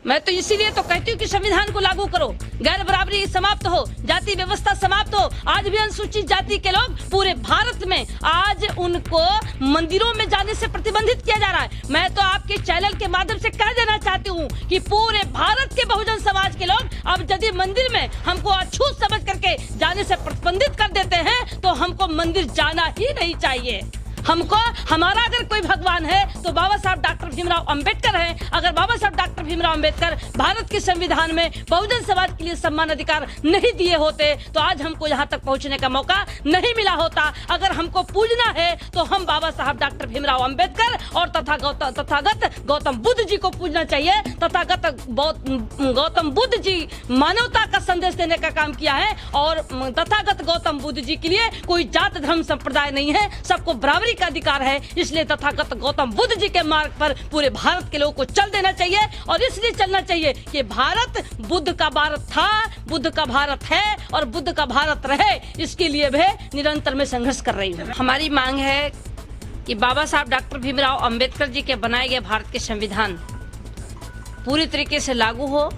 मैं तो इसीलिए तो कहती हूँ कि संविधान को लागू करो, गैर बराबरी समाप्त हो, जाति व्यवस्था समाप्त हो। आज भी अनुसूचित जाति के लोग पूरे भारत में आज उनको मंदिरों में जाने से प्रतिबंधित किया जा रहा है। मैं तो आपके चैनल के माध्यम से कह देना चाहती हूँ कि पूरे भारत के बहुजन समाज के लोग अब यदि मंदिर में हमको अछूत समझ करके जाने से प्रतिबंधित कर देते हैं तो हमको मंदिर जाना ही नहीं चाहिए। हमको हमारा अगर कोई भगवान है तो बाबा साहब डॉक्टर भीमराव अंबेडकर हैं। अगर बाबा साहब डॉक्टर भीमराव अंबेडकर भारत के संविधान में बहुजन समाज के लिए सम्मान अधिकार नहीं दिए होते तो आज हमको यहाँ तक पहुँचने का मौका नहीं मिला होता। अगर हमको पूजना है तो हम बाबा साहब डॉक्टर भीमराव अंबेडकर और तथागत गौतम बुद्ध जी को पूजना चाहिए। तथागत गौतम बुद्ध जी मानवता का संदेश देने का काम किया है और तथागत गौतम बुद्ध जी के लिए कोई जात धर्म संप्रदाय नहीं है, सबको बराबरी का अधिकार है। इसलिए तथागत गौतम बुद्ध जी के मार्ग पर पूरे भारत के लोगों को चल देना चाहिए और इसलिए चलना चाहिए कि भारत बुद्ध का भारत था, बुद्ध का भारत है और बुद्ध का भारत रहे। इसके लिए भी निरंतर में संघर्ष कर रही हूँ। हमारी मांग है कि बाबा साहब डॉक्टर भीमराव अंबेडकर जी के बनाए गए भारत के संविधान पूरी तरीके से लागू हो,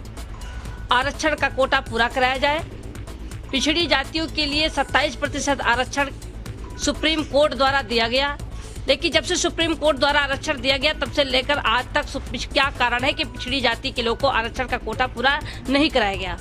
आरक्षण का कोटा पूरा कराया जाए। पिछड़ी जातियों के लिए 27% आरक्षण सुप्रीम कोर्ट द्वारा दिया गया, लेकिन जब से सुप्रीम कोर्ट द्वारा आरक्षण दिया गया तब से लेकर आज तक क्या कारण है कि पिछड़ी जाति के लोगों को आरक्षण का कोटा पूरा नहीं कराया गया।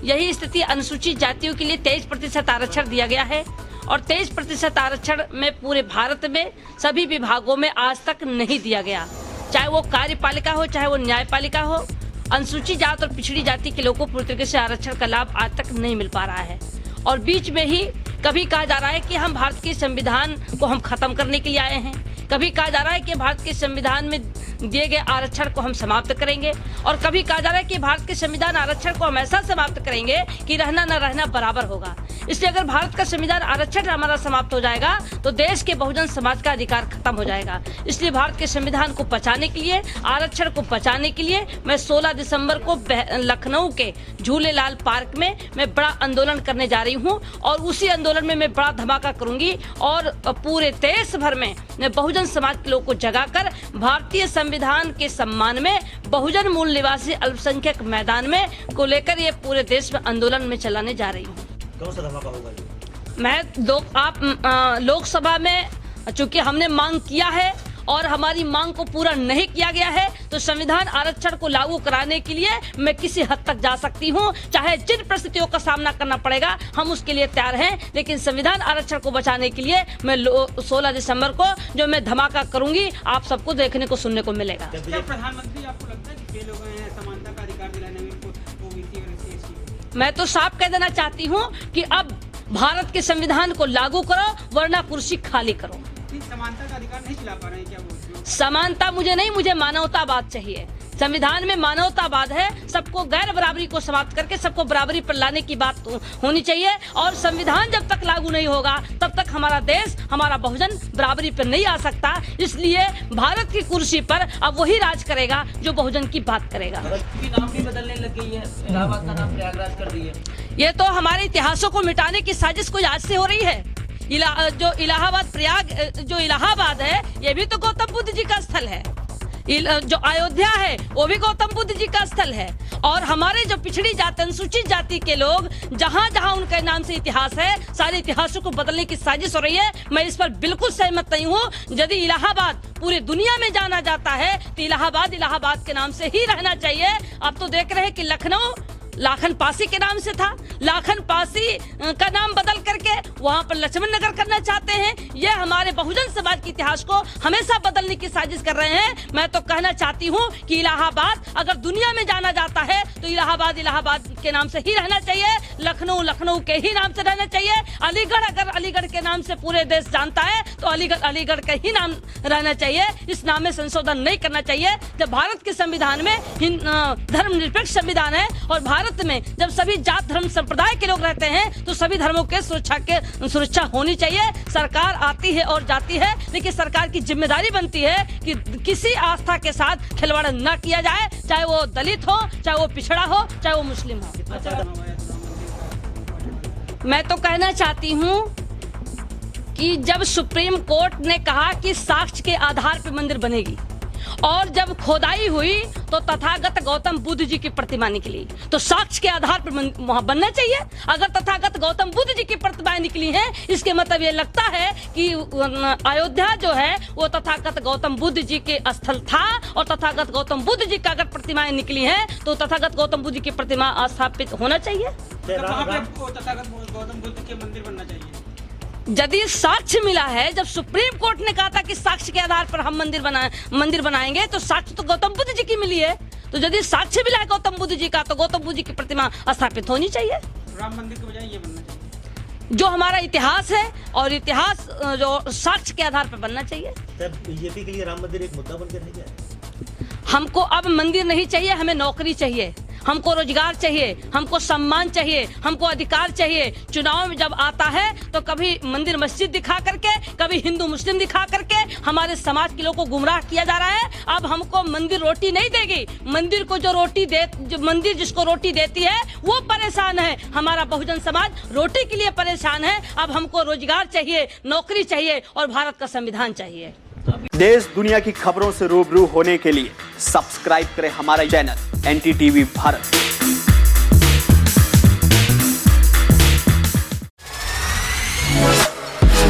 यही स्थिति अनुसूचित जातियों के लिए 23% आरक्षण दिया गया है और 23% आरक्षण में पूरे भारत में सभी विभागों में आज तक नहीं दिया गया, चाहे वो कार्यपालिका हो चाहे वो न्यायपालिका हो। अनुसूचित जाति और पिछड़ी जाति के लोगों को पूरी तरीके से आरक्षण का लाभ आज तक नहीं मिल पा रहा है और बीच में ही कभी कहा जा रहा है कि हम भारत के संविधान को हम खत्म करने के लिए आए हैं, कभी कहा जा रहा है कि भारत के संविधान में दिए गए आरक्षण को हम समाप्त करेंगे और कभी कहा जा रहा है कि भारत के संविधान आरक्षण को हम ऐसा समाप्त करेंगे कि रहना न रहना बराबर होगा। इसलिए अगर भारत का संविधान आरक्षण हमारा समाप्त हो जाएगा तो देश के बहुजन समाज का अधिकार खत्म हो जाएगा। इसलिए भारत के संविधान को बचाने के लिए, आरक्षण को बचाने के लिए मैं 16 दिसंबर को लखनऊ के झूलेलाल पार्क में मैं बड़ा आंदोलन करने जा रही हूँ और उसी आंदोलन में मैं बड़ा धमाका करूंगी और पूरे देश भर में मैं बहुजन समाज के लोगों को जगाकर भारतीय संविधान के सम्मान में बहुजन मूल निवासी अल्पसंख्यक मैदान में को लेकर ये पूरे देश में आंदोलन में चलाने जा रही हूँ। कौन सा धमाका होगा? मैं लोकसभा में चूंकि हमने मांग किया है और हमारी मांग को पूरा नहीं किया गया है तो संविधान आरक्षण को लागू कराने के लिए मैं किसी हद तक जा सकती हूं, चाहे जिन परिस्थितियों का सामना करना पड़ेगा हम उसके लिए तैयार हैं। लेकिन संविधान आरक्षण को बचाने के लिए मैं 16 दिसंबर को जो मैं धमाका करूंगी आप सबको देखने को सुनने को मिलेगा। प्रधानमंत्री आपको लगता है कि फेल हो गए हैं समानता का अधिकार दिलाने में ओबीसी और एससी? मैं तो साफ कह देना चाहती हूँ कि अब भारत के संविधान को लागू करो वरना कुर्सी खाली करो। समानता का अधिकार नहीं दिला पा रहे हैं क्या वो? समानता मुझे नहीं, मुझे मानवतावाद चाहिए। संविधान में मानवतावाद है, सबको गैर बराबरी को समाप्त करके सबको बराबरी पर लाने की बात होनी चाहिए और संविधान जब तक लागू नहीं होगा तब तक हमारा देश, हमारा बहुजन बराबरी पर नहीं आ सकता। इसलिए भारत की कुर्सी पर अब वही राज करेगा जो बहुजन की बात करेगा। नाम भी बदलने लग गई है, इलाहाबाद का नाम प्रयागराज कर दी है। ये तो हमारे इतिहासों को मिटाने की साजिश कोई आज से हो रही है। जो इलाहाबाद है ये भी तो गौतम बुद्ध जी का स्थल है। जो अयोध्या है वो भी गौतम बुद्ध जी का स्थल है और हमारे जो पिछड़ी जाति, अनुसूचित जाति के लोग जहाँ जहाँ उनके नाम से इतिहास है सारे इतिहासों को बदलने की साजिश हो रही है। मैं इस पर बिल्कुल सहमत नहीं हूँ। यदि इलाहाबाद पूरी दुनिया में जाना जाता है तो इलाहाबाद के नाम से ही रहना चाहिए। अब तो देख रहे हैं कि लखनऊ लाखन पासी के नाम से था, लाखन पासी का नाम बदल करके वहाँ पर लक्ष्मण नगर करना चाहते हैं। ये हमारे बहुजन समाज के इतिहास को हमेशा बदलने की साजिश कर रहे हैं। मैं तो कहना चाहती हूँ कि इलाहाबाद अगर दुनिया में जाना जाता है तो इलाहाबाद के नाम से ही रहना चाहिए, लखनऊ के ही नाम से रहना चाहिए। अलीगढ़ अगर अलीगढ़ के नाम से पूरे देश जानता है तो अलीगढ़ का ही नाम रहना चाहिए। इस नाम में संशोधन नहीं करना चाहिए। जब भारत के संविधान में धर्मनिरपेक्ष संविधान है और भारत में जब सभी जात धर्म संप्रदाय के लोग रहते हैं तो सभी धर्मों के सुरक्षा होनी चाहिए। सरकार आती है और जाती है लेकिन सरकार की जिम्मेदारी बनती है कि किसी आस्था के साथ खिलवाड़ न किया जाए, चाहे वो दलित हो, चाहे वो पिछड़ा हो, चाहे वो मुस्लिम हो। मैं तो कहना चाहती हूँ कि जब सुप्रीम कोर्ट ने कहा कि साक्ष्य के आधार पर मंदिर बनेगी और जब खोदाई हुई तो तथागत गौतम बुद्ध जी की प्रतिमा निकली, तो साक्ष्य के आधार पर वहां बनना चाहिए। अगर तथागत गौतम बुद्ध जी की प्रतिमाएं निकली हैं, इसके मतलब ये लगता है कि अयोध्या जो है वो तथागत गौतम बुद्ध जी के स्थल था, और तथागत गौतम बुद्ध जी का अगर प्रतिमाएं निकली हैं तो तथागत गौतम बुद्ध जी की प्रतिमा स्थापित होना चाहिए। वहाँ पे तथागत गौतम बुद्ध के मंदिर बनना चाहिए। यदि साक्ष्य मिला है, जब सुप्रीम कोर्ट ने कहा था कि साक्ष्य के आधार पर हम मंदिर बनाएंगे, तो साक्ष्य तो गौतम बुद्ध जी की मिली है। तो यदि साक्ष्य मिला है गौतम बुद्ध जी का, तो गौतम बुद्ध जी की प्रतिमा स्थापित होनी चाहिए। राम मंदिर के बजाय ये बनना चाहिए। जो हमारा इतिहास है, और इतिहास जो साक्ष्य के आधार पर बनना चाहिए। बीजेपी के लिए राम मंदिर एक मुद्दा बनकर रह गया। हमको अब मंदिर नहीं चाहिए, हमें नौकरी चाहिए, हमको रोजगार चाहिए, हमको सम्मान चाहिए, हमको अधिकार चाहिए। चुनाव में जब आता है तो कभी मंदिर मस्जिद दिखा करके, कभी हिंदू मुस्लिम दिखा करके हमारे समाज के लोगों को गुमराह किया जा रहा है। अब हमको मंदिर रोटी नहीं देगी। मंदिर को जो मंदिर जिसको रोटी देती है वो परेशान है। हमारा बहुजन समाज रोटी के लिए परेशान है। अब हमको रोजगार चाहिए, नौकरी चाहिए और भारत का संविधान चाहिए। देश दुनिया की खबरों से रूबरू होने के लिए सब्सक्राइब करें हमारा चैनल NTTV भारत।